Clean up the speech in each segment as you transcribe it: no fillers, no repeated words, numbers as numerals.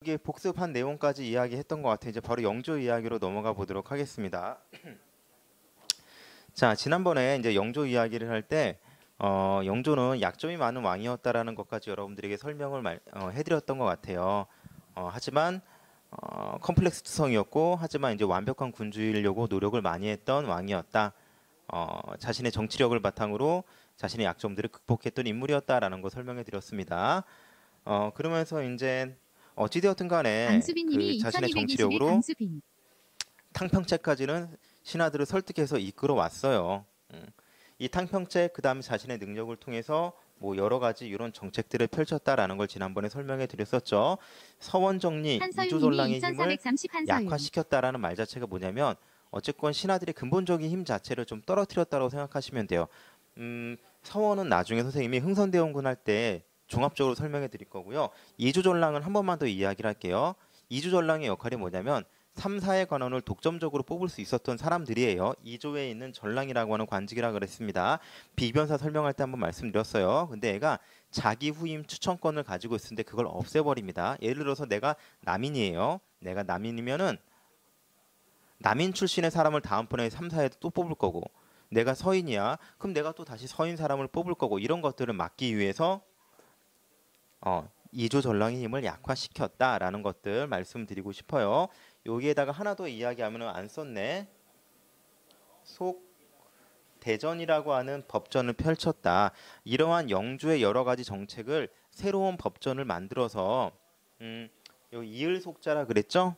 여기 복습한 내용까지 이야기했던 것 같아요. 이제 바로 영조 이야기로 넘어가 보도록 하겠습니다. 자, 지난번에 이제 영조 이야기를 할 때 영조는 약점이 많은 왕이었다라는 것까지 여러분들에게 설명을 해드렸던 것 같아요. 하지만 컴플렉스성이었고, 하지만 이제 완벽한 군주이려고 노력을 많이 했던 왕이었다. 자신의 정치력을 바탕으로 자신의 약점들을 극복했던 인물이었다라는 거 설명해 드렸습니다. 그러면서 이제 어찌되었든 간에 그 강수빈님이 자신의 2221 정치력으로 강수빈. 탕평채까지는 신하들을 설득해서 이끌어 왔어요. 이 탕평채 그다음에 자신의 능력을 통해서 뭐 여러 가지 이런 정책들을 펼쳤다라는 걸 지난번에 설명해 드렸었죠. 서원정리, 한서윤님이 이조전랑의 힘을 2430 한서윤. 약화시켰다라는 말 자체가 뭐냐면 어쨌건 신하들의 근본적인 힘 자체를 좀 떨어뜨렸다고 생각하시면 돼요. 서원은 나중에 선생님이 흥선대원군 할 때 종합적으로 설명해 드릴 거고요. 이조전랑은 한 번만 더 이야기를 할게요. 이조전랑의 역할이 뭐냐면 3, 4의 관원을 독점적으로 뽑을 수 있었던 사람들이에요. 2조에 있는 전랑이라고 하는 관직이라 그랬습니다. 비변사 설명할 때 한번 말씀드렸어요. 근데 얘가 자기 후임 추천권을 가지고 있었는데 그걸 없애버립니다. 예를 들어서 내가 남인이에요. 내가 남인이면은 남인 출신의 사람을 다음번에 3, 4에도 또 뽑을 거고 내가 서인이야. 그럼 내가 또 다시 서인 사람을 뽑을 거고 이런 것들을 막기 위해서 이조 전랑의 힘을 약화시켰다라는 것들 말씀드리고 싶어요. 여기에다가 하나 더 이야기하면 안 썼네. 속 대전이라고 하는 법전을 펼쳤다. 이러한 영주의 여러 가지 정책을 새로운 법전을 만들어서 요 이을속자라 그랬죠?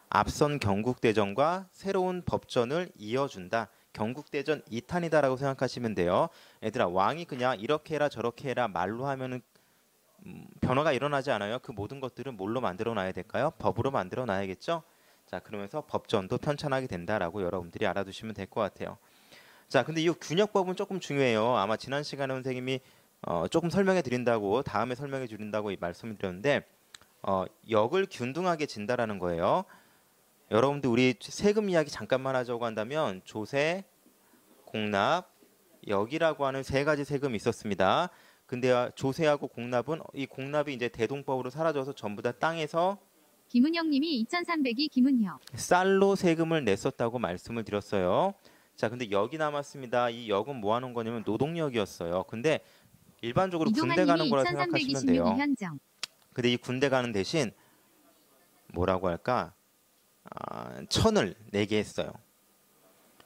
앞선 경국대전과 새로운 법전을 이어준다. 경국대전 2탄이다라고 생각하시면 돼요. 얘들아 왕이 그냥 이렇게 해라 저렇게 해라 말로 하면은 변화가 일어나지 않아요. 그 모든 것들은 뭘로 만들어 놔야 될까요? 법으로 만들어 놔야겠죠? 자, 그러면서 법전도 편찬하게 된다라고 여러분들이 알아두시면 될 것 같아요. 자, 근데 이 균역법은 조금 중요해요. 아마 지난 시간에 선생님이 조금 설명해 드린다고 다음에 설명해 드린다고 말씀을 드렸는데 역을 균등하게 진다라는 거예요. 여러분들 우리 세금 이야기 잠깐만 하자고 한다면 조세, 공납, 역이라고 하는 세 가지 세금이 있었습니다. 근데 조세하고 공납은 이 공납이 이제 대동법으로 사라져서 전부 다 땅에서 김은영님이 2300이 김은혁. 쌀로 세금을 냈었다고 말씀을 드렸어요. 자, 근데 역이 남았습니다. 이 역은 뭐 하는 거냐면 노동력이었어요. 근데 일반적으로 군대 가는 이동환님이 거라 생각하시면 돼요. 2326 이현정. 근데 이 군대 가는 대신 뭐라고 할까? 천을 내게 했어요.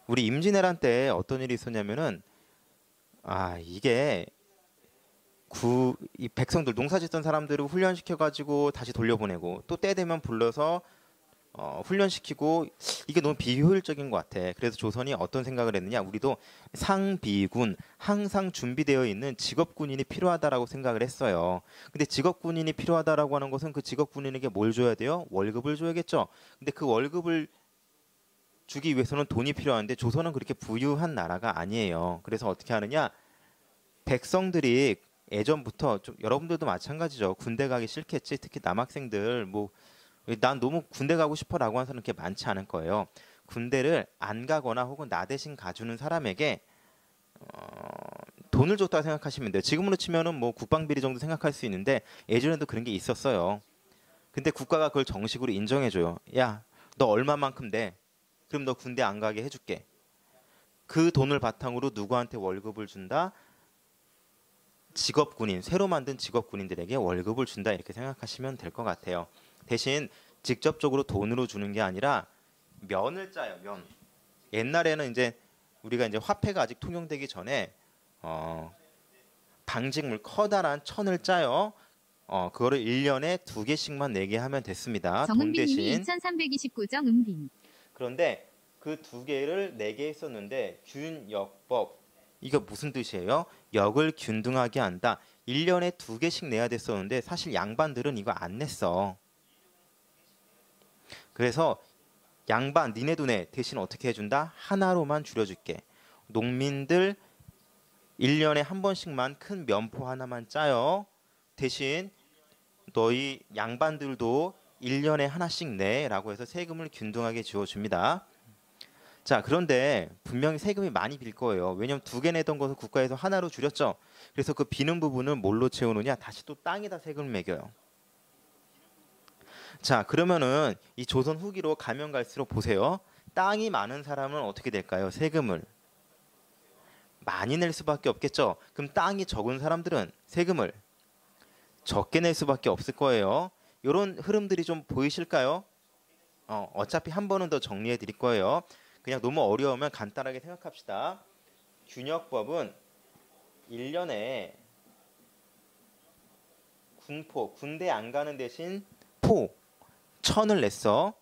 우리 임진왜란 때 어떤 일이 있었냐면은 이게 이 백성들 농사짓던 사람들을 훈련시켜가지고 다시 돌려보내고 또 때 되면 불러서 훈련시키고 이게 너무 비효율적인 것 같아. 그래서 조선이 어떤 생각을 했느냐? 우리도 상비군, 항상 준비되어 있는 직업군인이 필요하다라고 생각을 했어요. 근데 직업군인이 필요하다라고 하는 것은 그 직업군인에게 뭘 줘야 돼요? 월급을 줘야겠죠. 근데 그 월급을 주기 위해서는 돈이 필요한데 조선은 그렇게 부유한 나라가 아니에요. 그래서 어떻게 하느냐? 백성들이 예전부터 좀 여러분들도 마찬가지죠. 군대 가기 싫겠지. 특히 남학생들 뭐 난 너무 군대 가고 싶어라고 하는 사람 그렇게 많지 않을 거예요. 군대를 안 가거나 혹은 나 대신 가주는 사람에게 돈을 줬다고 생각하시면 돼요. 지금으로 치면은 뭐 국방비리 정도 생각할 수 있는데 예전에도 그런 게 있었어요. 근데 국가가 그걸 정식으로 인정해줘요. 야, 너 얼마만큼 돼? 그럼 너 군대 안 가게 해줄게. 그 돈을 바탕으로 누구한테 월급을 준다? 직업군인, 새로 만든 직업군인들에게 월급을 준다 이렇게 생각하시면 될 것 같아요. 대신 직접적으로 돈으로 주는 게 아니라 면을 짜요. 면. 옛날에는 이제 우리가 이제 화폐가 아직 통용되기 전에 방직물 커다란 천을 짜요. 그거를 1년에 2개씩만 내게 하면 됐습니다. 돈 정은빈님이 대신. 2329 정은빈. 그런데 그 2개를 내게 했었는데 균역법 이거 무슨 뜻이에요? 역을 균등하게 한다. 1년에 2개씩 내야 됐었는데 사실 양반들은 이거 안 냈어. 그래서 양반 니네 돈에 대신 어떻게 해준다? 하나로만 줄여줄게. 농민들 1년에 한 번씩만 큰 면포 하나만 짜요. 대신 너희 양반들도 1년에 하나씩 내 라고 해서 세금을 균등하게 지어줍니다. 자, 그런데 분명히 세금이 많이 빌 거예요. 왜냐면 2개 내던 것을 국가에서 하나로 줄였죠. 그래서 그 비는 부분을 뭘로 채우느냐? 다시 또 땅에다 세금을 매겨요. 자, 그러면은 이 조선 후기로 가면 갈수록 보세요. 땅이 많은 사람은 어떻게 될까요? 세금을 많이 낼 수밖에 없겠죠. 그럼 땅이 적은 사람들은 세금을 적게 낼 수밖에 없을 거예요. 이런 흐름들이 좀 보이실까요? 어차피 한 번은 더 정리해 드릴 거예요. 그냥 너무 어려우면 간단하게 생각합시다. 균역법은 1년에 군대 안 가는 대신 1000을 냈어.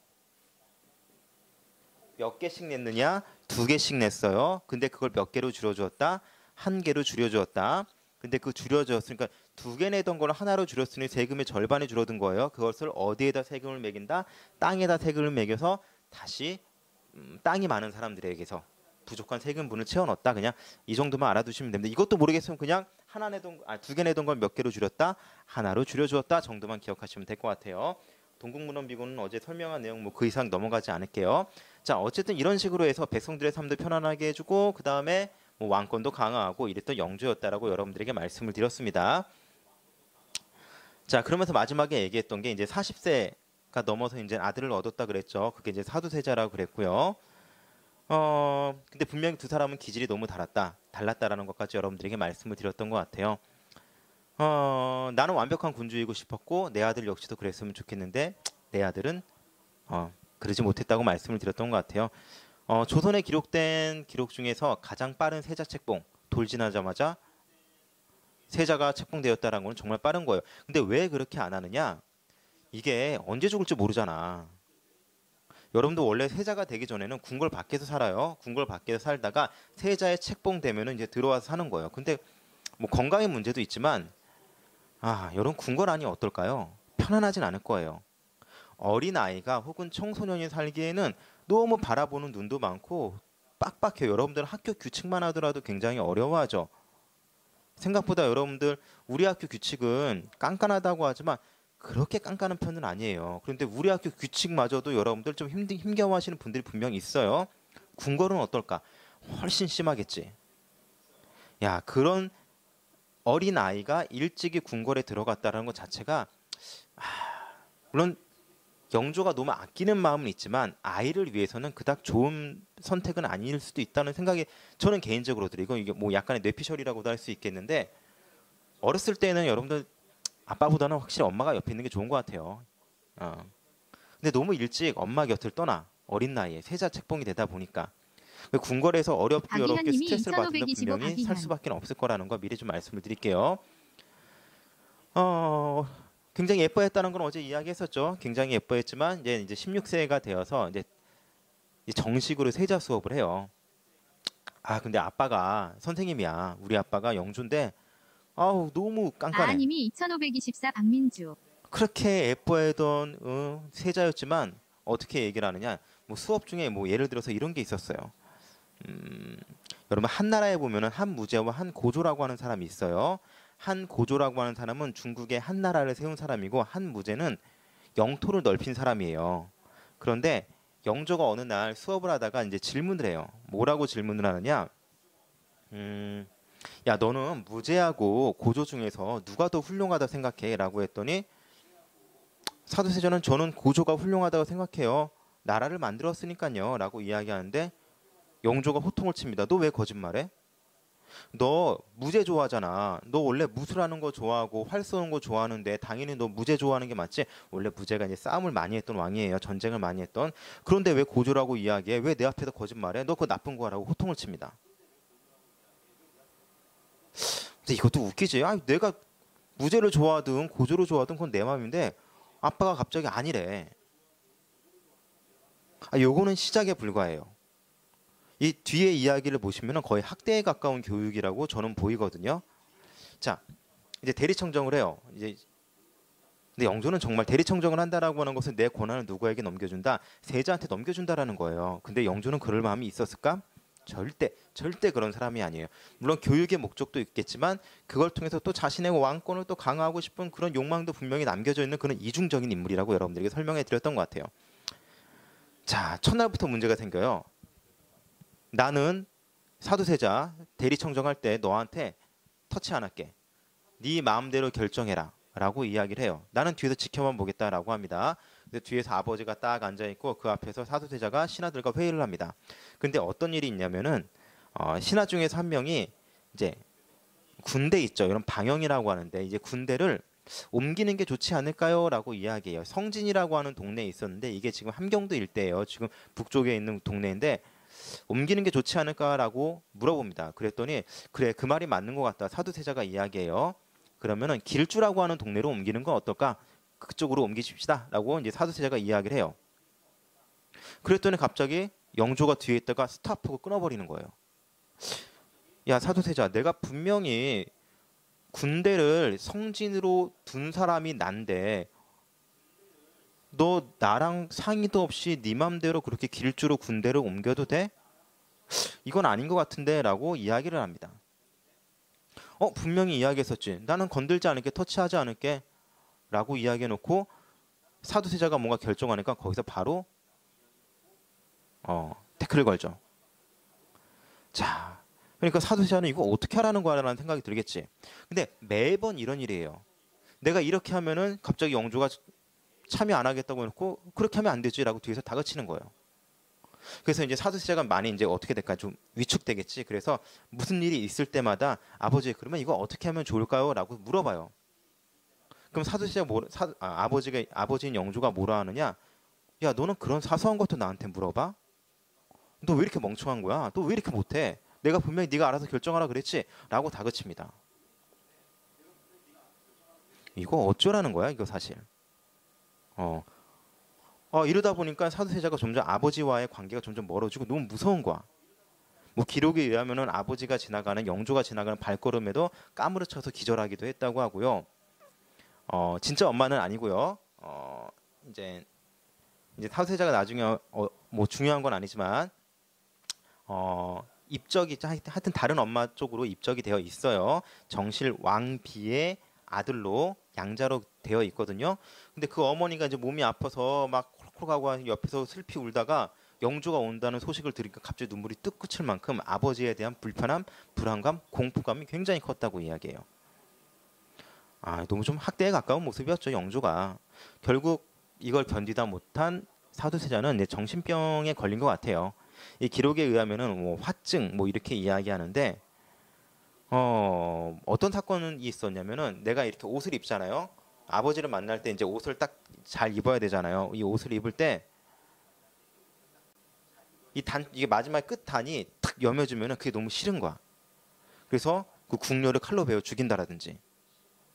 몇 개씩 냈느냐? 2개씩 냈어요. 근데 그걸 몇 개로 줄여주었다? 1개로 줄여주었다. 근데 그 줄여줬으니까 2개 내던 걸 하나로 줄였으니 세금의 절반이 줄어든 거예요. 그것을 어디에다 세금을 매긴다? 땅에다 세금을 매겨서 다시 땅이 많은 사람들에게서 부족한 세금분을 채워 넣었다. 그냥 이 정도만 알아두시면 됩니다. 이것도 모르겠으면 그냥 2개 내던 걸 몇 개로 줄였다? 하나로 줄여주었다 정도만 기억하시면 될 것 같아요. 동국문헌비고는 어제 설명한 내용 그 이상 넘어가지 않을게요. 자, 어쨌든 이런 식으로 해서 백성들의 삶도 편안하게 해주고 그 다음에 왕권도 강화하고 이랬던 영조였다라고 여러분들에게 말씀을 드렸습니다. 자, 그러면서 마지막에 얘기했던 게 이제 40세가 넘어서 이제 아들을 얻었다 그랬죠. 그게 이제 사두세자라고 그랬고요. 근데 분명히 두 사람은 기질이 너무 달랐다라는 것까지 여러분들에게 말씀을 드렸던 것 같아요. 나는 완벽한 군주이고 싶었고 내 아들 역시도 그랬으면 좋겠는데 내 아들은 그러지 못했다고 말씀을 드렸던 것 같아요. 조선에 기록된 기록 중에서 가장 빠른 세자 책봉, 돌 지나자마자 세자가 책봉되었다는 건 정말 빠른 거예요. 근데 왜 그렇게 안 하느냐? 이게 언제 죽을지 모르잖아. 여러분도 원래 세자가 되기 전에는 궁궐 밖에서 살아요. 궁궐 밖에서 살다가 세자의 책봉되면은 이제 들어와서 사는 거예요. 근데 뭐 건강의 문제도 있지만 여러분 궁궐 안이 어떨까요? 편안하진 않을 거예요. 어린 아이가 혹은 청소년이 살기에는 너무 바라보는 눈도 많고 빡빡해요. 여러분들 학교 규칙만 하더라도 굉장히 어려워하죠. 생각보다 여러분들 우리 학교 규칙은 깐깐하다고 하지만 그렇게 깐깐한 편은 아니에요. 그런데 우리 학교 규칙마저도 여러분들 좀 힘겨워하시는 분들이 분명히 있어요. 궁궐은 어떨까? 훨씬 심하겠지. 야, 그런 어린 아이가 일찍이 궁궐에 들어갔다는 것 자체가 물론 영조가 너무 아끼는 마음은 있지만 아이를 위해서는 그닥 좋은 선택은 아닐 수도 있다는 생각이 저는 개인적으로 들고 이게 뭐 약간의 뇌피셜이라고도 할 수 있겠는데 어렸을 때는 여러분들 아빠보다는 확실히 엄마가 옆에 있는 게 좋은 것 같아요. 근데 너무 일찍 엄마 곁을 떠나 어린 나이에 세자 책봉이 되다 보니까 궁궐에서 어렵고 어렵게 스트레스를 받으면 분명히 살 수밖에 없을 거라는 거 미리 좀 말씀을 드릴게요. 굉장히 예뻐했다는 건 어제 이야기했었죠. 굉장히 예뻐했지만 이제 16세가 되어서 이제 정식으로 세자 수업을 해요. 근데 아빠가 선생님이야. 우리 아빠가 영주인데 너무 깐깐해. 아님이 2524 박민주. 그렇게 예뻐했던 세자였지만 어떻게 얘기를 하느냐? 뭐 수업 중에 뭐 예를 들어서 이런 게 있었어요. 여러분 한 나라에 보면은 한 무제와 한 고조라고 하는 사람이 있어요. 한 고조라고 하는 사람은 중국의 한 나라를 세운 사람이고 한 무제는 영토를 넓힌 사람이에요. 그런데 영조가 어느 날 수업을 하다가 이제 질문을 해요. 뭐라고 질문을 하느냐? 야, 너는 무제하고 고조 중에서 누가 더 훌륭하다 생각해? 라고 했더니 사두세자는 저는 고조가 훌륭하다고 생각해요. 나라를 만들었으니까요. 라고 이야기하는데 영조가 호통을 칩니다. 너 왜 거짓말해? 너 무제 좋아하잖아. 너 원래 무술하는 거 좋아하고 활 쏘는 거 좋아하는데 당연히 너 무제 좋아하는 게 맞지? 원래 무제가 이제 싸움을 많이 했던 왕이에요. 전쟁을 많이 했던. 그런데 왜 고조라고 이야기해? 왜 내 앞에서 거짓말해? 너 그거 나쁜 거라고 호통을 칩니다. 근데 이것도 웃기지. 내가 무제를 좋아하든 고조를 좋아하든 그건 내 마음인데 아빠가 갑자기 아니래. 요거는 시작에 불과해요. 이 뒤에 이야기를 보시면 거의 학대에 가까운 교육이라고 저는 보이거든요. 자, 이제 대리청정을 해요. 근데 영조는 정말 대리청정을 한다라고 하는 것은 내 권한을 누구에게 넘겨준다? 세자한테 넘겨준다라는 거예요. 근데 영조는 그럴 마음이 있었을까? 절대 그런 사람이 아니에요. 물론 교육의 목적도 있겠지만 그걸 통해서 또 자신의 왕권을 또 강화하고 싶은 그런 욕망도 분명히 남겨져 있는 그런 이중적인 인물이라고 여러분들에게 설명해 드렸던 것 같아요. 자, 첫날부터 문제가 생겨요. 나는 사두세자 대리청정할 때 너한테 터치 안 할게. 네 마음대로 결정해라 라고 이야기를 해요. 나는 뒤에서 지켜만 보겠다라고 합니다. 근데 뒤에서 아버지가 딱 앉아 있고 그 앞에서 사도세자가 신하들과 회의를 합니다. 근데 어떤 일이 있냐면은 신하 중에서 한 명이 이제 군대 있죠. 이런 방영이라고 하는데 이제 군대를 옮기는 게 좋지 않을까요?라고 이야기해요. 성진이라고 하는 동네에 있었는데 이게 지금 함경도 일대예요. 지금 북쪽에 있는 동네인데 옮기는 게 좋지 않을까라고 물어봅니다. 그랬더니 그래 그 말이 맞는 것 같다. 사두세자가 이야기해요. 그러면은 길주라고 하는 동네로 옮기는 건 어떨까? 그쪽으로 옮기십시다라고 이제 사두세자가 이야기를 해요. 그랬더니 갑자기 영조가 뒤에 있다가 스탑하고 끊어버리는 거예요. 야 사두세자, 내가 분명히 군대를 성진으로 둔 사람이 난데 너 나랑 상의도 없이 네 맘대로 그렇게 길주로 군대를 옮겨도 돼? 이건 아닌 것 같은데 라고 이야기를 합니다. 분명히 이야기했었지. 나는 건들지 않을게, 터치하지 않을게 라고 이야기해놓고 사두세자가 뭔가 결정하니까 거기서 바로 태클을 걸죠. 자, 그러니까 사두세자는 이거 어떻게 하라는 거야 라는 생각이 들겠지. 근데 매번 이런 일이에요. 내가 이렇게 하면은 갑자기 영조가 참여 안 하겠다고 해놓고 그렇게 하면 안 되지라고 뒤에서 다그치는 거예요. 그래서 이제 사두세자가 많이 이제 어떻게 될까 좀 위축되겠지. 그래서 무슨 일이 있을 때마다 아버지 그러면 이거 어떻게 하면 좋을까요?라고 물어봐요. 그럼 사두세자 아버지인 영조가 뭐라 하느냐? 야 너는 그런 사소한 것도 나한테 물어봐? 너 왜 이렇게 멍청한 거야? 너 왜 이렇게 못해? 내가 분명히 네가 알아서 결정하라 그랬지?라고 다그칩니다. 이거 어쩌라는 거야 이거 사실. 이러다 보니까 사두세자가 점점 아버지와의 관계가 점점 멀어지고 너무 무서운 거야. 뭐 기록에 의하면은 아버지가 지나가는 영조가 지나가는 발걸음에도 까무러쳐서 기절하기도 했다고 하고요. 진짜 엄마는 아니고요. 이제 사두세자가 나중에 뭐 중요한 건 아니지만 입적이 하여튼 다른 엄마 쪽으로 입적이 되어 있어요. 정실 왕비의 아들로 양자로 되어 있거든요. 근데 그 어머니가 이제 몸이 아파서 막 콜콜하고 옆에서 슬피 울다가 영조가 온다는 소식을 들으니까 갑자기 눈물이 뚝 그칠 만큼 아버지에 대한 불편함, 불안감, 공포감이 굉장히 컸다고 이야기해요. 너무 좀 학대에 가까운 모습이었죠, 영조가. 결국 이걸 견디다 못한 사두세자는 이제 정신병에 걸린 것 같아요. 이 기록에 의하면은 뭐 화증 뭐 이렇게 이야기하는데 어떤 사건이 있었냐면은 내가 이렇게 옷을 입잖아요. 아버지를 만날 때 이제 옷을 딱 잘 입어야 되잖아요. 이 옷을 입을 때 이게 마지막 끝 단이 탁 여며지면은 그게 너무 싫은 거야. 그래서 그 궁녀를 칼로 베어 죽인다라든지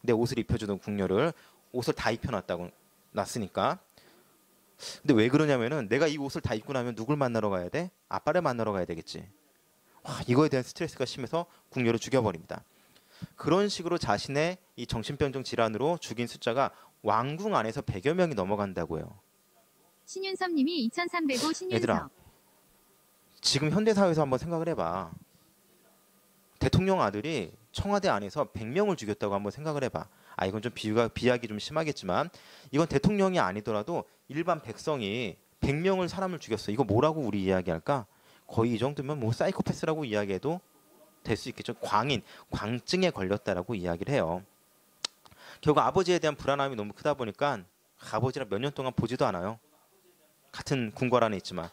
내 옷을 입혀주던 궁녀를 옷을 다 입혀놨다고 놨으니까. 근데 왜 그러냐면은 내가 이 옷을 다 입고 나면 누굴 만나러 가야 돼? 아빠를 만나러 가야 되겠지. 이거에 대한 스트레스가 심해서 궁녀를 죽여버립니다. 그런 식으로 자신의 이 정신병적 질환으로 죽인 숫자가 왕궁 안에서 100여 명이 넘어간다고요. 신윤섭님이 2305 신윤섭. 얘들아, 지금 현대사회에서 한번 생각을 해봐. 대통령 아들이 청와대 안에서 100명을 죽였다고 한번 생각을 해봐. 이건 좀 비약이 좀 심하겠지만 이건 대통령이 아니더라도 일반 백성이 100명을 사람을 죽였어. 이거 뭐라고 우리 이야기할까? 거의 이 정도면 뭐 사이코패스라고 이야기해도 될 수 있겠죠. 광증에 걸렸다라고 이야기를 해요. 결국 아버지에 대한 불안함이 너무 크다 보니까 아버지랑 몇 년 동안 보지도 않아요. 같은 궁궐 안에 있지만.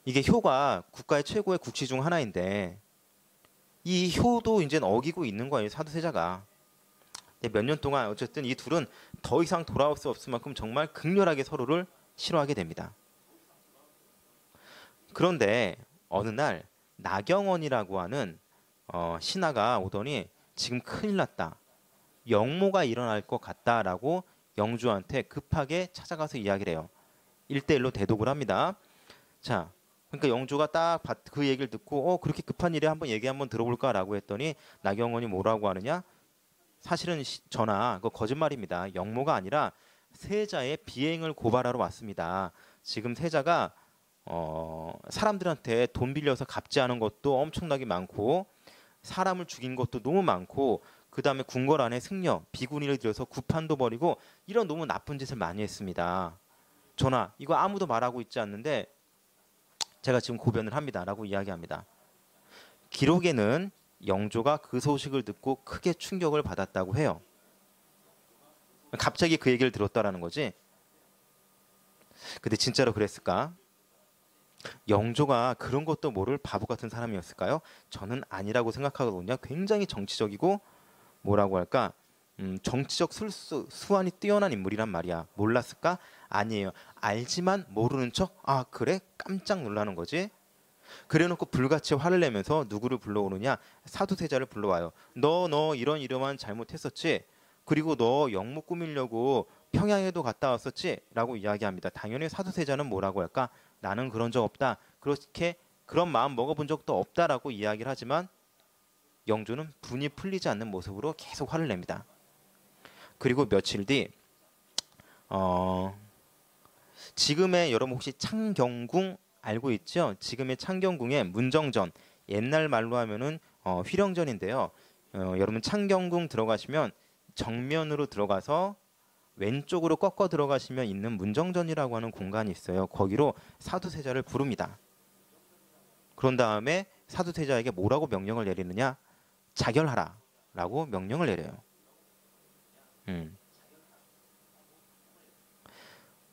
이게 효가 국가의 최고의 국치 중 하나인데 이 효도 이제 어기고 있는 거예요. 사두세자가. 몇 년 동안 어쨌든 이 둘은 더 이상 돌아올 수 없을 만큼 정말 극렬하게 서로를 싫어하게 됩니다. 그런데 어느 날 나경원이라고 하는 신하가 오더니 지금 큰일 났다. 영모가 일어날 것 같다라고 영주한테 급하게 찾아가서 이야기를 해요. 1대1로 대독을 합니다. 자, 그러니까 영주가 딱 그 얘기를 듣고 그렇게 급한 일에 한번 얘기 한번 들어볼까라고 했더니 나경원이 뭐라고 하느냐? 사실은 전하, 그거 거짓말입니다. 영모가 아니라 세자의 비행을 고발하러 왔습니다. 지금 세자가 사람들한테 돈 빌려서 갚지 않은 것도 엄청나게 많고 사람을 죽인 것도 너무 많고 그 다음에 궁궐 안에 승려, 비구니를 들여서 구판도 벌이고 이런 너무 나쁜 짓을 많이 했습니다. 전하, 이거 아무도 말하고 있지 않는데 제가 지금 고변을 합니다라고 이야기합니다. 기록에는 영조가 그 소식을 듣고 크게 충격을 받았다고 해요. 갑자기 그 얘기를 들었다라는 거지. 근데 진짜로 그랬을까? 영조가 그런 것도 모를 바보 같은 사람이었을까요? 저는 아니라고 생각하거든요. 굉장히 정치적이고 뭐라고 할까? 정치적 수완이 뛰어난 인물이란 말이야. 몰랐을까? 아니에요. 알지만 모르는 척? 아, 그래? 깜짝 놀라는 거지. 그래놓고 불같이 화를 내면서 누구를 불러오느냐? 사두세자를 불러와요. 너 이런 이러한 잘못했었지? 그리고 너 영모 꾸미려고 평양에도 갔다 왔었지? 라고 이야기합니다. 당연히 사두세자는 뭐라고 할까? 나는 그런 적 없다. 그렇게 그런 마음 먹어본 적도 없다라고 이야기를 하지만 영조는 분이 풀리지 않는 모습으로 계속 화를 냅니다. 그리고 며칠 뒤 지금의 여러분 혹시 창경궁 알고 있죠? 지금의 창경궁의 문정전 옛날 말로 하면은 휘령전인데요. 여러분 창경궁 들어가시면 정면으로 들어가서 왼쪽으로 꺾어 들어가시면 있는 문정전이라고 하는 공간이 있어요. 거기로 사두세자를 부릅니다. 그런 다음에 사두세자에게 뭐라고 명령을 내리느냐? 자결하라라고 명령을 내려요.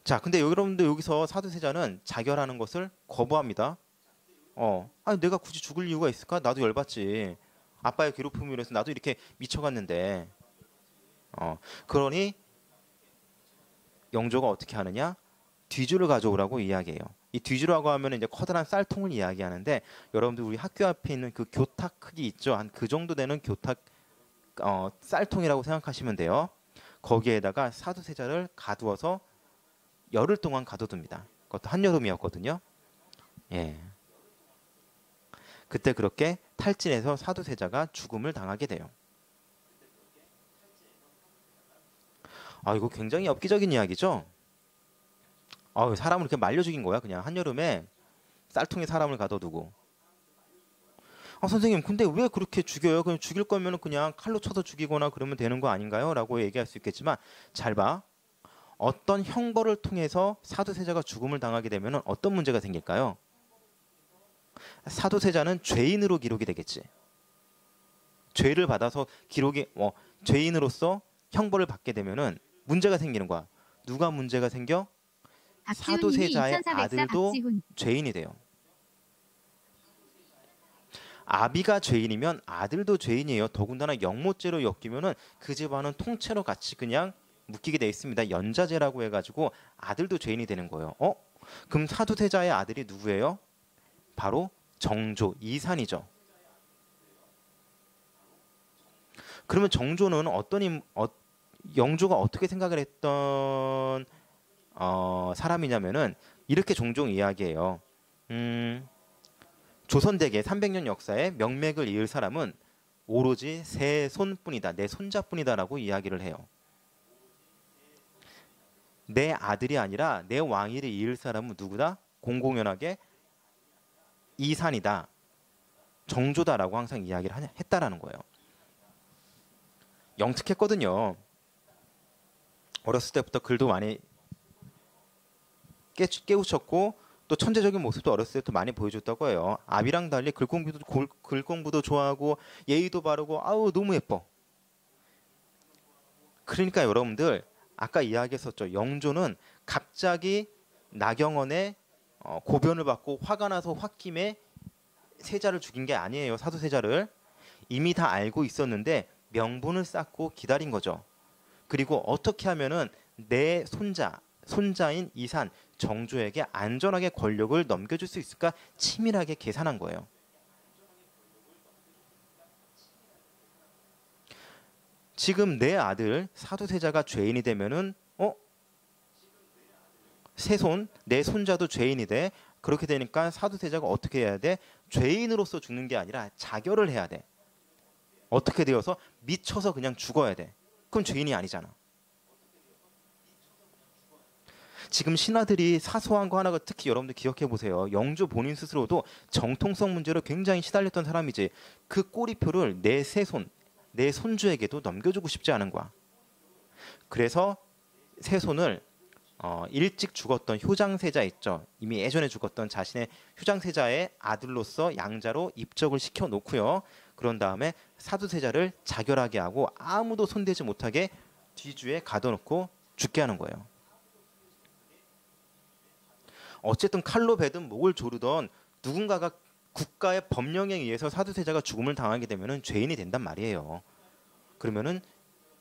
자, 근데 여러분들 여기서 사두세자는 자결하는 것을 거부합니다. 아니 내가 굳이 죽을 이유가 있을까? 나도 열받지. 아빠의 괴롭힘으로 해서 나도 이렇게 미쳐갔는데. 그러니 영조가 어떻게 하느냐? 뒤주를 가져오라고 이야기해요. 이 뒤주라고 하면 이제 커다란 쌀통을 이야기하는데 여러분들 우리 학교 앞에 있는 그 교탁 크기 있죠? 한 그 정도 되는 교탁 쌀통이라고 생각하시면 돼요. 거기에다가 사두세자를 가두어서 열흘 동안 가둬둡니다. 그것도 한여름이었거든요. 예. 그때 그렇게 탈진해서 사두세자가 죽음을 당하게 돼요. 아, 이거 굉장히 엽기적인 이야기죠? 사람을 이렇게 말려 죽인 거야. 그냥 한여름에 쌀통에 사람을 가둬두고. 선생님, 근데 왜 그렇게 죽여요? 그냥 죽일 거면 그냥 칼로 쳐서 죽이거나 그러면 되는 거 아닌가요? 라고 얘기할 수 있겠지만 잘 봐. 어떤 형벌을 통해서 사두세자가 죽음을 당하게 되면 어떤 문제가 생길까요? 사두세자는 죄인으로 기록이 되겠지. 죄를 받아서 기록이 죄인으로서 형벌을 받게 되면은 문제가 생기는 거야. 누가 문제가 생겨? 사두세자의 아들도 죄인이 돼요. 아비가 죄인이면 아들도 죄인이에요. 더군다나 영모죄로 엮이면은 그 집안은 통째로 같이 그냥 묶이게 돼 있습니다. 연자제라고 해가지고 아들도 죄인이 되는 거예요. 그럼 사두세자의 아들이 누구예요? 바로 정조, 이산이죠. 그러면 정조는 영조가 어떻게 생각을 했던 사람이냐면은 이렇게 종종 이야기해요. 조선대계 300년 역사에 명맥을 이을 사람은 오로지 세 손뿐이다. 내 손자뿐이다라고 이야기를 해요. 내 아들이 아니라 내 왕위를 이을 사람은 누구다? 공공연하게 이산이다. 정조다라고 항상 이야기를 했다라는 거예요. 영특했거든요. 어렸을 때부터 글도 많이 깨우쳤고 또 천재적인 모습도 어렸을 때부터 많이 보여줬다고 해요. 아비랑 달리 글 공부도 좋아하고 예의도 바르고 아우 너무 예뻐. 그러니까 여러분들 아까 이야기했었죠. 영조는 갑자기 나경원의 고변을 받고 화가 나서 홧김에 세자를 죽인 게 아니에요. 사두세자를 이미 다 알고 있었는데 명분을 쌓고 기다린 거죠. 그리고 어떻게 하면은 내 손자인 이산 정조에게 안전하게 권력을 넘겨줄 수 있을까 치밀하게 계산한 거예요. 지금 내 아들 사두세자가 죄인이 되면은 세손 내 손자도 죄인이 돼. 그렇게 되니까 사두세자가 어떻게 해야 돼? 죄인으로서 죽는 게 아니라 자결을 해야 돼. 어떻게 되어서 미쳐서 그냥 죽어야 돼. 그럼 죄인이 아니잖아. 지금 신하들이 사소한 거 하나가 특히 여러분들 기억해 보세요. 영조 본인 스스로도 정통성 문제로 굉장히 시달렸던 사람이지. 그 꼬리표를 내 세손, 내 손주에게도 넘겨주고 싶지 않은 거야. 그래서 세손을 일찍 죽었던 효장세자 있죠. 이미 예전에 죽었던 자신의 효장세자의 아들로서 양자로 입적을 시켜 놓고요. 그런 다음에 사두세자를 자결하게 하고 아무도 손대지 못하게 뒤주에 가둬놓고 죽게 하는 거예요. 어쨌든 칼로 베든 목을 조르던 누군가가 국가의 법령에 의해서 사두세자가 죽음을 당하게 되면은 죄인이 된단 말이에요. 그러면은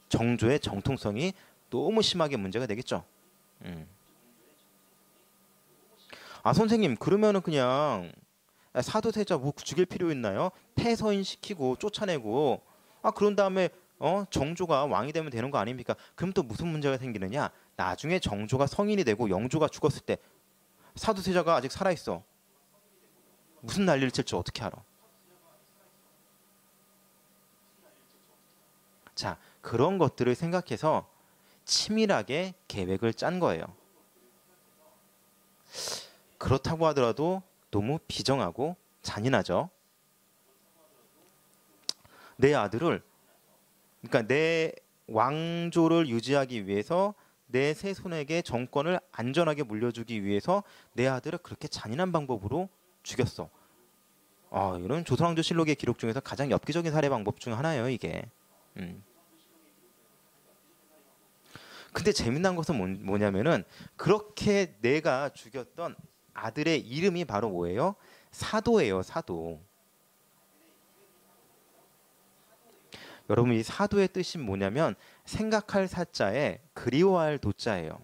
정조의 정통성이 너무 심하게 문제가 되겠죠. 음. 아 선생님 그러면은 그냥 사도세자 뭐 죽일 필요 있나요? 폐서인 시키고 쫓아내고 그런 다음에 정조가 왕이 되면 되는 거 아닙니까? 그럼 또 무슨 문제가 생기느냐? 나중에 정조가 성인이 되고 영조가 죽었을 때 사도세자가 아직 살아 있어. 무슨 난리를 칠지 어떻게 알아? 자, 그런 것들을 생각해서 치밀하게 계획을 짠 거예요. 그렇다고 하더라도 너무 비정하고 잔인하죠. 내 아들을, 그러니까 내 왕조를 유지하기 위해서 내 세손에게 정권을 안전하게 물려주기 위해서 내 아들을 그렇게 잔인한 방법으로 죽였어. 이런 조선왕조실록의 기록 중에서 가장 엽기적인 살해 방법 중 하나예요, 이게. 음. 근데 재미난 것은 뭐냐면은 그렇게 내가 죽였던 아들의 이름이 바로 뭐예요? 사도예요, 사도. 여러분 이 사도의 뜻이 뭐냐면 생각할 사자에 그리워할 도자예요.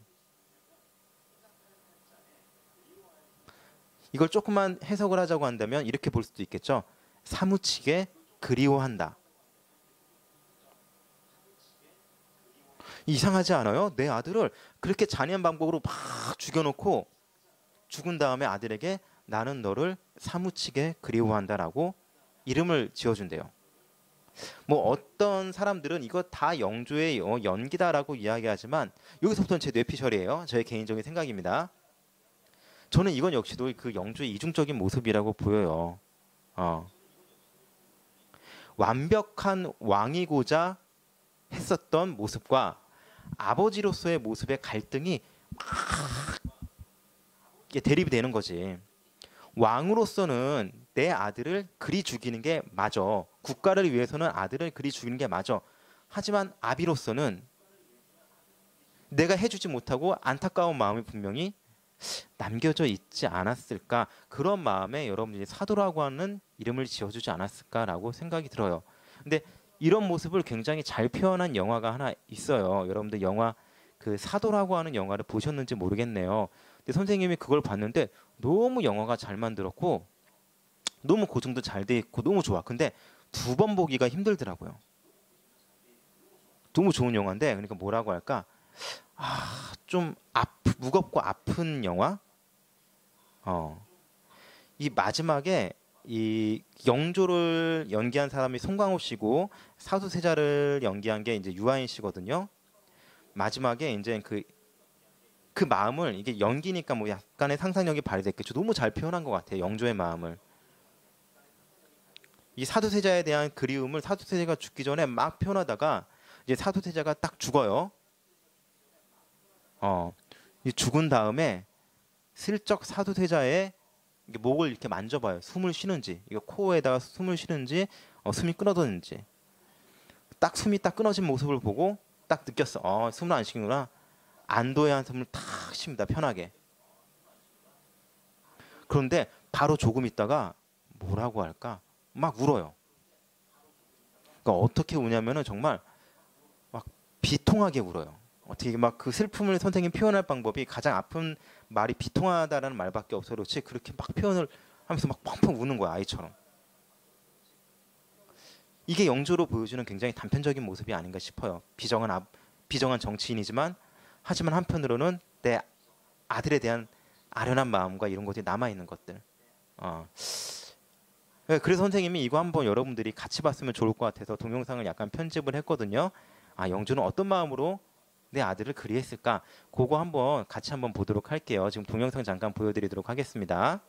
이걸 조금만 해석을 하자고 한다면 이렇게 볼 수도 있겠죠. 사무치게 그리워한다. 이상하지 않아요? 내 아들을 그렇게 잔인한 방법으로 막 죽여놓고 죽은 다음에 아들에게 나는 너를 사무치게 그리워한다라고 이름을 지어준대요. 뭐 어떤 사람들은 이거 다 영조의 연기다라고 이야기하지만 여기서부터는 제 뇌피셜이에요. 저의 개인적인 생각입니다. 저는 이건 역시도 그 영조의 이중적인 모습이라고 보여요. 완벽한 왕이고자 했었던 모습과 아버지로서의 모습의 갈등이 막 대립이 되는 거지. 왕으로서는 내 아들을 그리 죽이는 게 맞아. 국가를 위해서는 아들을 그리 죽이는 게 맞아. 하지만 아비로서는 내가 해주지 못하고 안타까운 마음이 분명히 남겨져 있지 않았을까. 그런 마음에 여러분들이 사도라고 하는 이름을 지어주지 않았을까라고 생각이 들어요. 근데 이런 모습을 굉장히 잘 표현한 영화가 하나 있어요. 여러분들 영화 그 사도라고 하는 영화를 보셨는지 모르겠네요. 근데 선생님이 그걸 봤는데 너무 영화가 잘 만들었고 너무 고증도 잘 돼 있고 너무 좋아. 근데 두 번 보기가 힘들더라고요. 너무 좋은 영화인데 그러니까 뭐라고 할까? 좀 무겁고 아픈 영화? 이 마지막에 이 영조를 연기한 사람이 송강호 씨고 사도세자를 연기한 게 이제 유아인 씨거든요. 마지막에 이제 그 마음을 이게 연기니까 뭐 약간의 상상력이 발휘됐겠죠. 너무 잘 표현한 것 같아요. 영조의 마음을. 이 사도세자에 대한 그리움을 사도세자가 죽기 전에 막 표현하다가 이제 사도세자가 딱 죽어요. 이 죽은 다음에 슬쩍 사도세자의 목을 이렇게 만져봐요. 숨을 쉬는지, 이거 코에다가 숨을 쉬는지, 숨이 끊어졌는지. 딱 숨이 딱 끊어진 모습을 보고 딱 느꼈어. 숨을 안 쉬는구나. 안도의 한숨을 탁 쉽니다. 편하게. 그런데 바로 조금 있다가 뭐라고 할까? 막 울어요. 그러니까 어떻게 우냐면은 정말 막 비통하게 울어요. 어떻게 막 그 슬픔을 선생님 표현할 방법이 가장 아픈 말이 비통하다라는 말밖에 없어 그렇지 그렇게 막 표현을 하면서 막 펑펑 우는 거야 아이처럼. 이게 영조로 보여주는 굉장히 단편적인 모습이 아닌가 싶어요. 비정한 정치인이지만 하지만 한편으로는 내 아들에 대한 아련한 마음과 이런 것들이 남아 있는 것들. 그래서 선생님이 이거 한번 여러분들이 같이 봤으면 좋을 것 같아서 동영상을 약간 편집을 했거든요. 영조는 어떤 마음으로 내 아들을 그리했을까? 그거 한번 같이 한번 보도록 할게요. 지금 동영상 잠깐 보여드리도록 하겠습니다.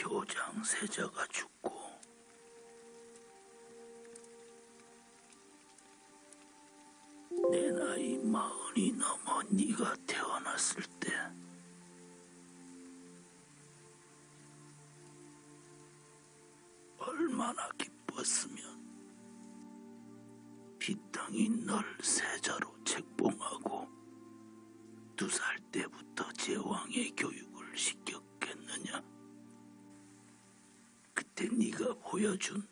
효장세자가 죽고 내 나이 40이 넘어 네가 태어났을 때 얼마나 기뻤 예뻤으면 빈땅이 널 세자로 책봉하고 2살 때부터 제왕의 교육을 시켰겠느냐? 그때 네가 보여준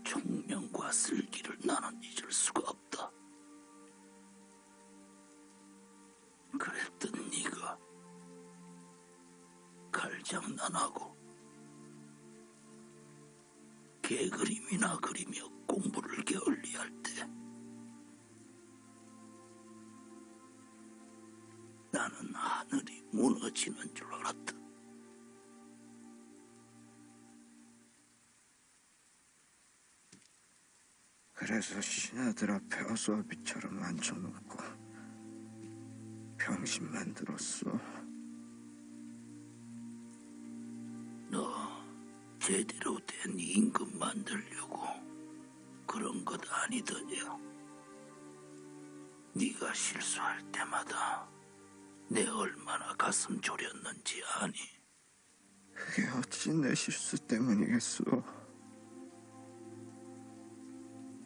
총명과 슬기를 나는 잊을 수가 없다. 그랬던 네가 칼장난하고 개그림이나 그리며 공부를 게을리할 때 나는 하늘이 무너지는 줄 알았다. 그래서 신하들 앞에 어수아비처럼 앉혀놓고 병신 만들었어. 너 제대로 된 임금 만들려고 그런 것 아니더냐? 네가 실수할 때마다 내 얼마나 가슴 졸였는지 아니? 그게 어찌 내 실수 때문이겠어.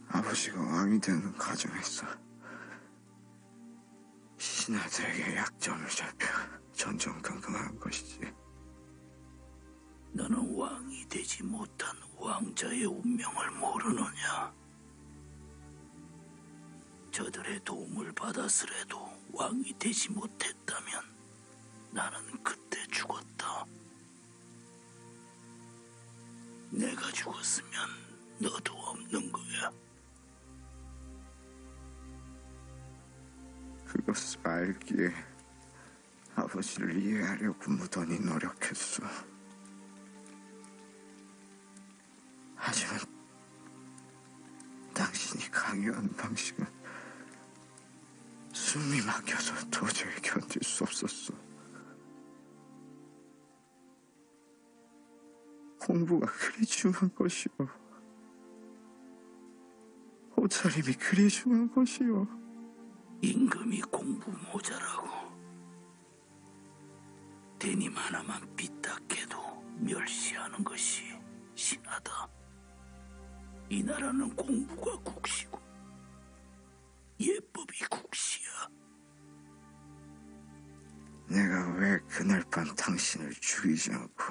아버지가 왕이 되는 과정에서 신하들에게 약점을 잡혀 전전긍긍한 것이지. 너는 왕이 되지 못한 왕자의 운명을 모르느냐? 저들의 도움을 받았으래도 왕이 되지 못했다면 나는 그때 죽었다. 내가 죽었으면 너도 없는 거야. 그것을 알기에 아버지를 이해하려고 무던히 노력했어. 하지만 당신이 강요한 방식은 숨이 막혀서 도저히 견딜 수 없었어. 공부가 그리 중요한 것이오. 옷차림이 그리 중요한 것이오. 임금이 공부 모자라고 대님 하나만 삐딱해도 멸시하는 것이 신하다. 이 나라는 공부가 국시고 예법이 국시야. 내가 왜 그날 밤 당신을 죽이지 않고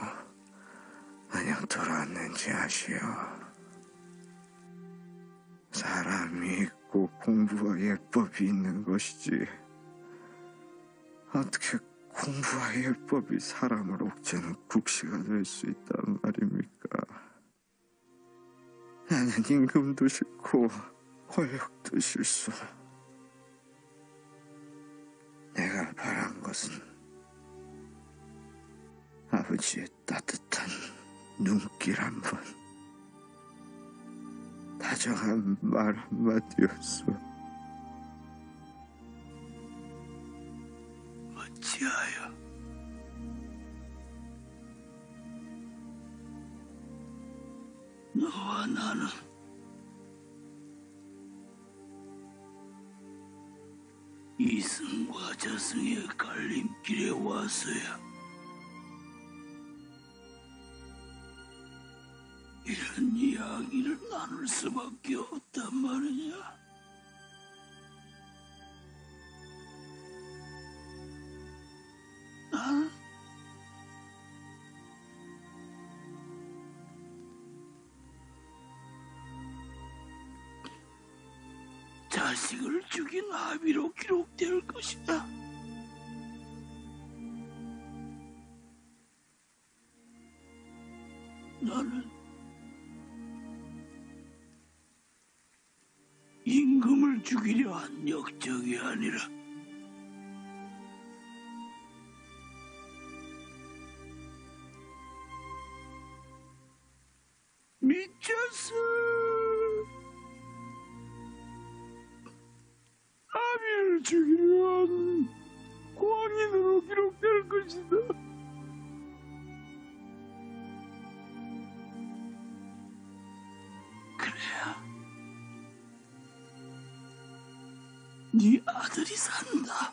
그냥 돌아왔는지 아시오? 사람이 있고 공부와 예법이 있는 것이지. 어떻게 공부와 예법이 사람을 옥죄는 국시가 될 수 있단 말입니까? 나는 임금도 싫고 권력도 싫소. 내가 바란 것은 아버지의 따뜻한 눈길 한 번, 다정한 말 한마디였소. 어찌하여 너와 나는 이승과 저승의 갈림길에 와서야 이런 이야기를 나눌 수밖에 없단 말이냐? 나는 자식을 죽인 아비로 기록될 것이다. 나는 임금을 죽이려 한 역적이 아니라 미쳤어. 아비를 죽이려 한 광인으로 기록될 것이다. 그래야 네 아들이 산다.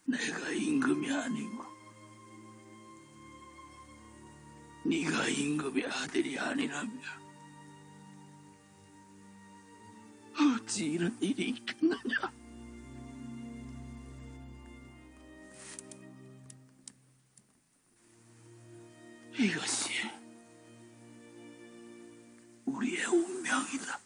내가 임금이 아니고 네가 임금의 아들이 아니라면 어찌 이런 일이 있겠느냐? 이것이 우리의 운명이다.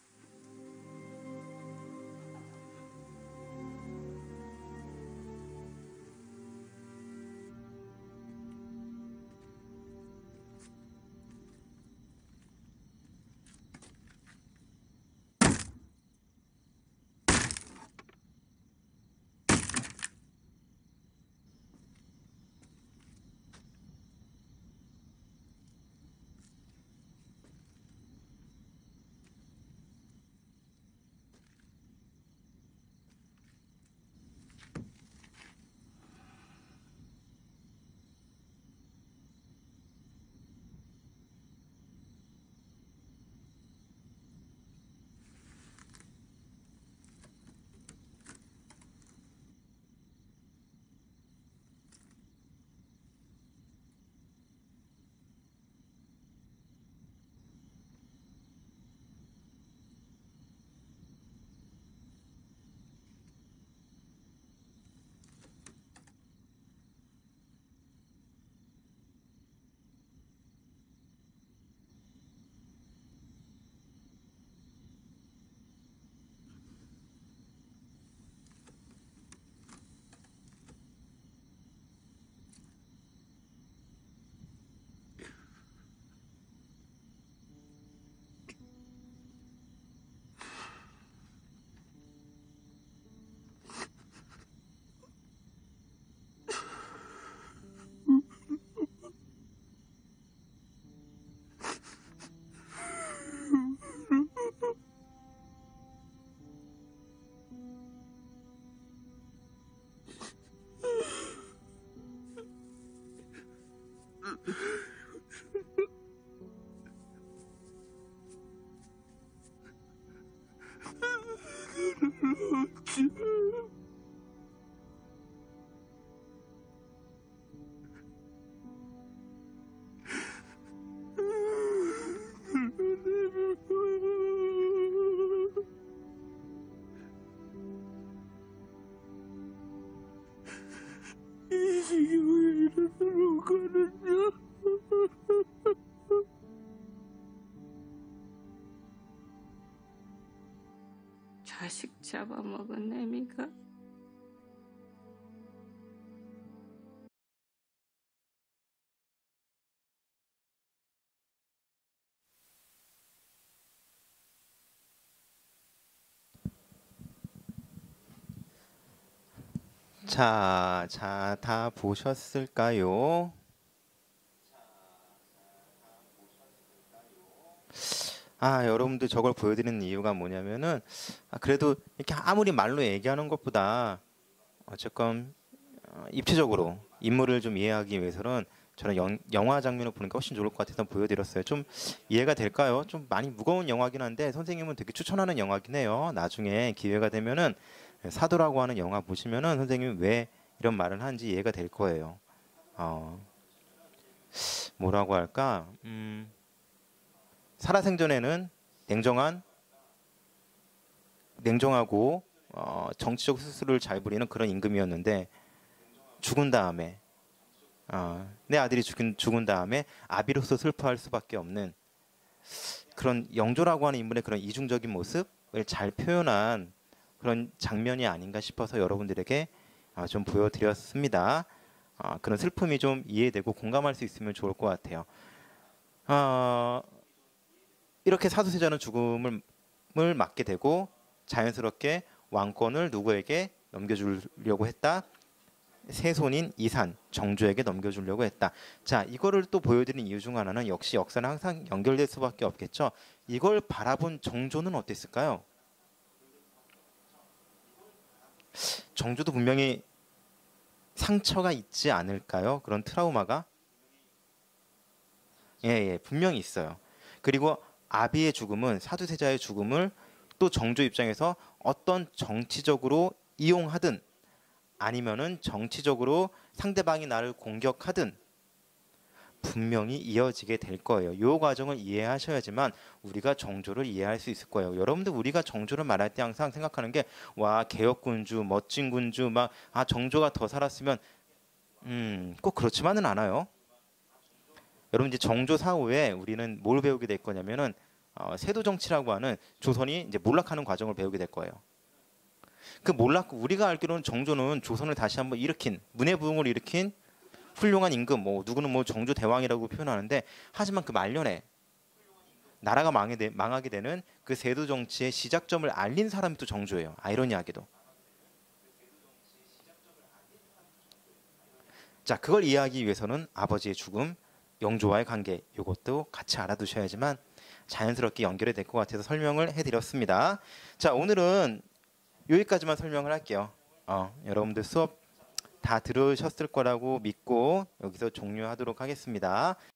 이 지경에 이르도록 하느냐? 자식 잡아먹은 애미가 자, 다 보셨을까요? 여러분들 저걸 보여드리는 이유가 뭐냐면은 그래도 이렇게 아무리 말로 얘기하는 것보다 어쨌건 입체적으로 인물을 좀 이해하기 위해서는 저는 영화 장면을 보는 게 훨씬 좋을 것 같아서 보여드렸어요. 좀 이해가 될까요? 좀 많이 무거운 영화긴 한데 선생님은 되게 추천하는 영화긴 해요. 나중에 기회가 되면은 사도라고 하는 영화 보시면은 선생님이 왜 이런 말을 하는지 이해가 될 거예요. 뭐라고 할까? 살아생전에는 냉정하고 정치적 수술을 잘 부리는 그런 임금이었는데 죽은 다음에 내 아들이 죽은 다음에 아비로서 슬퍼할 수밖에 없는 그런 영조라고 하는 인물의 그런 이중적인 모습을 잘 표현한 그런 장면이 아닌가 싶어서 여러분들에게 좀 보여드렸습니다. 그런 슬픔이 좀 이해되고 공감할 수 있으면 좋을 것 같아요. 이렇게 사도세자는 죽음을 맞게 되고 자연스럽게 왕권을 누구에게 넘겨주려고 했다? 세손인 이산 정조에게 넘겨주려고 했다. 자, 이거를 또 보여드리는 이유 중 하나는 역시 역사는 항상 연결될 수밖에 없겠죠. 이걸 바라본 정조는 어땠을까요? 정조도 분명히 상처가 있지 않을까요? 그런 트라우마가? 예, 분명히 있어요. 그리고 아비의 죽음은 사두세자의 죽음을 또 정조 입장에서 어떤 정치적으로 이용하든 아니면은 정치적으로 상대방이 나를 공격하든 분명히 이어지게 될 거예요. 이 과정을 이해하셔야지만 우리가 정조를 이해할 수 있을 거예요. 여러분들 우리가 정조를 말할 때 항상 생각하는 게 와 개혁군주, 멋진 군주, 막 정조가 더 살았으면 꼭 그렇지만은 않아요. 여러분 이제 정조 사후에 우리는 뭘 배우게 될 거냐면은 세도 정치라고 하는 조선이 이제 몰락하는 과정을 배우게 될 거예요. 그 몰락 우리가 알기로는 정조는 조선을 다시 한번 일으킨 문해부흥을 일으킨 훌륭한 임금, 뭐 누구는 뭐 정조 대왕이라고 표현하는데 하지만 그 말년에 나라가 망하게 되는 그 세도 정치의 시작점을 알린 사람이 또 정조예요. 아이러니하게도. 자, 그걸 이해하기 위해서는 아버지의 죽음, 영조와의 관계 이것도 같이 알아두셔야지만 자연스럽게 연결이 될 것 같아서 설명을 해드렸습니다. 자, 오늘은 여기까지만 설명을 할게요. 여러분들 수업 다 들으셨을 거라고 믿고 여기서 종료하도록 하겠습니다.